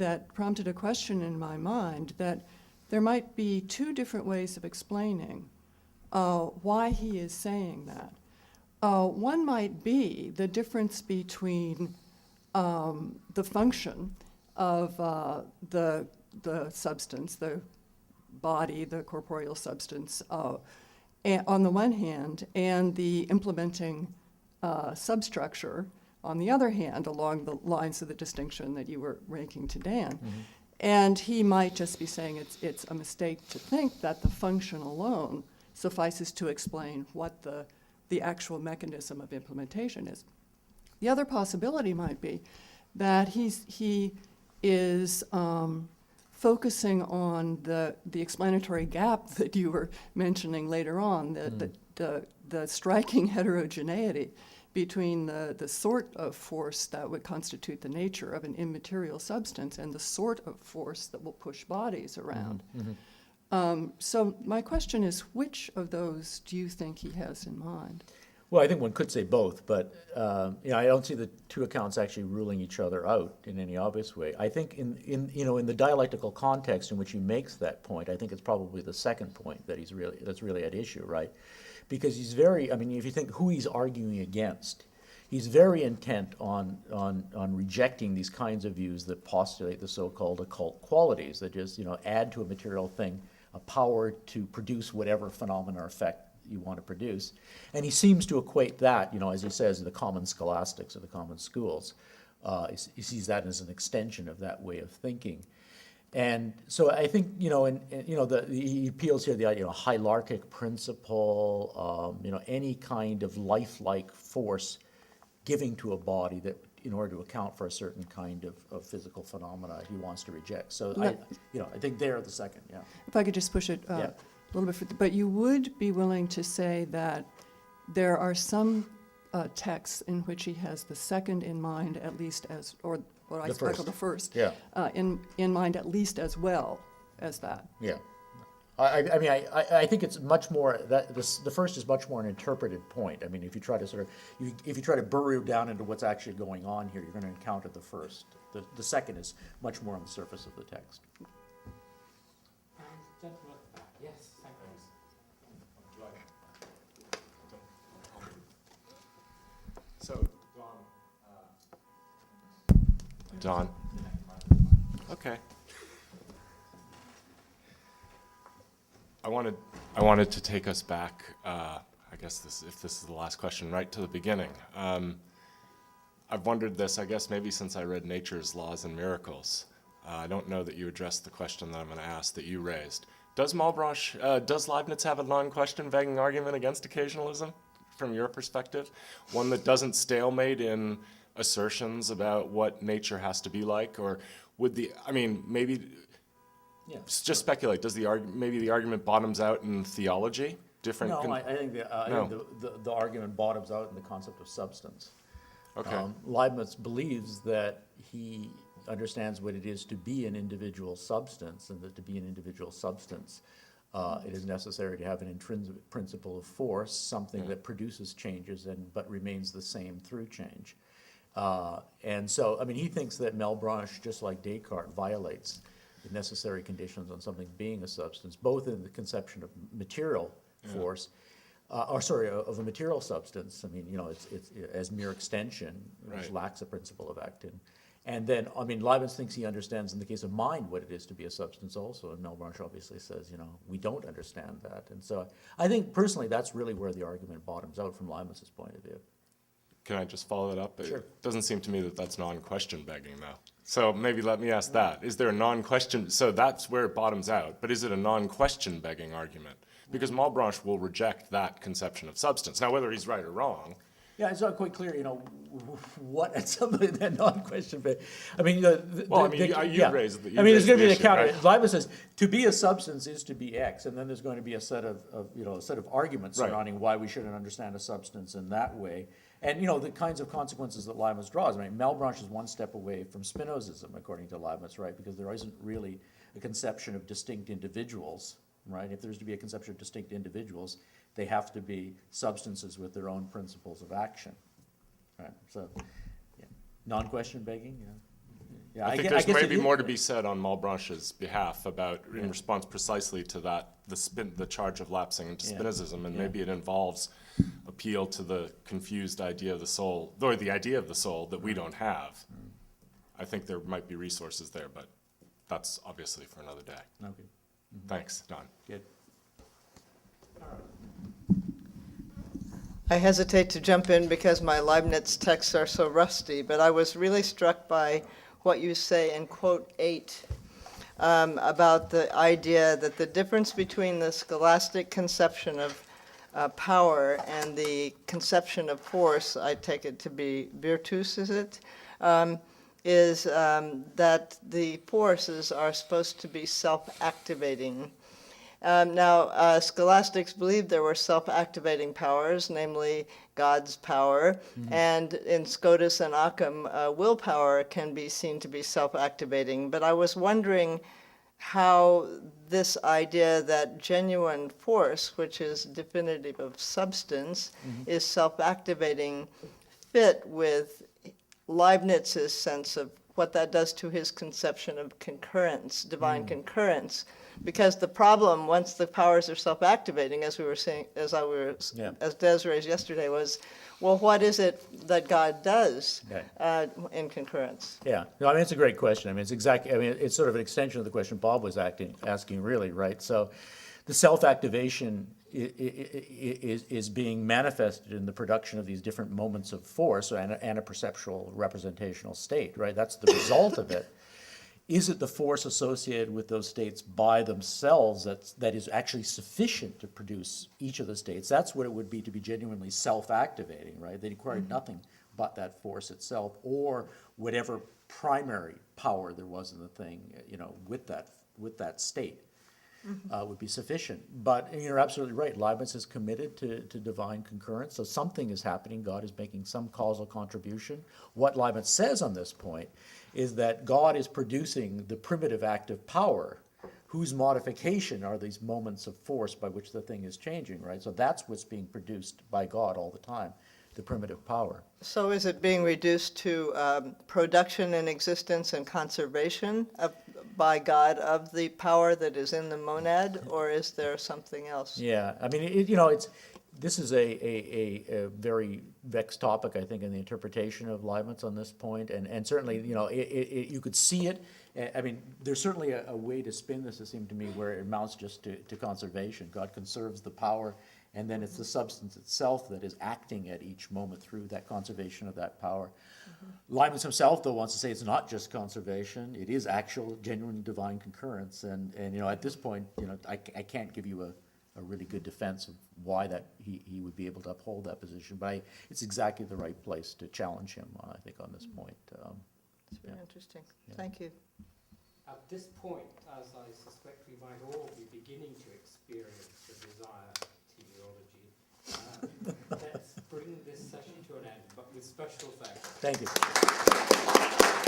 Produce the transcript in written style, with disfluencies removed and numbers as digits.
that prompted a question in my mind, that there might be two different ways of explaining why he is saying that. One might be the difference between the function of the substance, the body, the corporeal substance, on the one hand, and the implementing substructure on the other hand, along the lines of the distinction that you were making to Dan. Mm-hmm. And he might just be saying it's a mistake to think that the function alone suffices to explain what the actual mechanism of implementation is. The other possibility might be that he is focusing on the explanatory gap that you were mentioning later on, the striking heterogeneity between the sort of force that would constitute the nature of an immaterial substance and the sort of force that will push bodies around. Mm-hmm. So my question is, which of those do you think he has in mind? Well, I think one could say both, but I don't see the two accounts actually ruling each other out in any obvious way. I think in the dialectical context in which he makes that point, I think it's probably the second point that's really at issue, right? Because he's if you think who he's arguing against, he's very intent on rejecting these kinds of views that postulate the so-called occult qualities that just add to a material thing a power to produce whatever phenomena or effect you want to produce. And he seems to equate that, as he says, the common scholastics or the common schools. He sees that as an extension of that way of thinking. And so I think, he appeals here to the idea of a hylarchic principle, any kind of lifelike force giving to a body that in order to account for a certain kind of physical phenomena he wants to reject. So I think they're the second, yeah. If I could just push it a little bit further, but you would be willing to say that there are some texts in which he has the second in mind at least as, or what I call the first, in mind at least as well as that. Yeah. I think it's much more that the first is much more an interpreted point. I mean, if you try to burrow down into what's actually going on here, you're going to encounter the first. The second is much more on the surface of the text. Yes, thank you. So, Don. Okay. I wanted to take us back. I guess if this is the last question, right to the beginning. I've wondered this. I guess maybe since I read Nature's Laws and Miracles. I don't know that you addressed the question that I'm going to ask that you raised. Does Leibniz have a non-question begging argument against occasionalism, from your perspective? One that doesn't stalemate in assertions about what nature has to be like, or maybe. Yeah. Just speculate. Does the argument bottoms out in theology? No, I think the argument bottoms out in the concept of substance. Okay. Leibniz believes that he understands what it is to be an individual substance, and that to be an individual substance, it is necessary to have an intrinsic principle of force, something that produces changes but remains the same through change. And so, he thinks that Malebranche, just like Descartes, violates the necessary conditions on something being a substance, both in the conception of material force, of a material substance. It's as mere extension, which lacks a principle of actin. And then, Leibniz thinks he understands in the case of mind what it is to be a substance also, and Malebranche obviously says, we don't understand that. And so I think personally that's really where the argument bottoms out from Leibniz's point of view. Can I just follow that up? Sure. It doesn't seem to me that that's non-question begging, though. So maybe let me ask that. Is there a non-question? So that's where it bottoms out. But is it a non-question begging argument? Because Malebranche will reject that conception of substance. Now, whether he's right or wrong. Yeah, it's not quite clear, what at somebody that non-question begging. You raised the there's going to be an issue, account. right? Leibniz says to be a substance is to be X, and then there's going to be a set of arguments surrounding why we shouldn't understand a substance in that way. And the kinds of consequences that Leibniz draws. Malebranche is one step away from Spinozism, according to Leibniz, right? Because there isn't really a conception of distinct individuals, right? If there's to be a conception of distinct individuals, they have to be substances with their own principles of action, right? So, non-question begging, Yeah, I think guess there's it maybe is- more to be said on Malebranche's behalf about, in response precisely to that, the charge of lapsing into Yeah. Spinozism, and Yeah. maybe it involves appeal to the confused idea of the soul, or the idea of the soul that we don't have. I think there might be resources there, but that's obviously for another day. Okay, Thanks, Don. good. I hesitate to jump in because my Leibniz texts are so rusty, but I was really struck by what you say in quote 8 about the idea that the difference between the scholastic conception of power and the conception of force, I take it to be virtus, is it? Is that the forces are supposed to be self-activating. Now, scholastics believed there were self-activating powers, namely God's power, and in Scotus and Occam, willpower can be seen to be self-activating. But I was wondering how this idea that genuine force, which is definitive of substance, is self-activating, fit with Leibniz's sense of what that does to his conception of concurrence, divine concurrence. Because the problem, once the powers are self-activating, as we were saying, as Des raised yesterday, was, well, what is it that God does in concurrence? Yeah, no, I mean, it's a great question. I mean, it's sort of an extension of the question Bob was asking, really, right? So the self-activation is being manifested in the production of these different moments of force and a perceptual representational state, right? That's the result of it. Is it the force associated with those states by themselves that is actually sufficient to produce each of the states? That's what it would be to be genuinely self-activating, right? They required nothing but that force itself, or whatever primary power there was in the thing, with that state. Would be sufficient. But you're absolutely right. Leibniz is committed to divine concurrence. So something is happening. God is making some causal contribution. What Leibniz says on this point is that God is producing the primitive active power, whose modification are these moments of force by which the thing is changing, right? So that's what's being produced by God all the time, the primitive power. So is it being reduced to production and existence and conservation by God of the power that is in the monad, or is there something else? Yeah, I mean, this is a very vexed topic, I think, in the interpretation of Leibniz on this point, and certainly, you could see it. I mean, there's certainly a way to spin this, it seemed to me, where it amounts just to conservation. God conserves the power, and then it's the substance itself that is acting at each moment through that conservation of that power. Leibniz himself, though, wants to say it's not just conservation; it is actual, genuine divine concurrence. And at this point, I can't give you a really good defense of why that he would be able to uphold that position. But it's exactly the right place to challenge him, I think, on this point. It's very interesting. Thank you. At this point, as I suspect we might all be beginning to experience the desire teleology, let's bring this session to an end, but with special thanks. Thank you.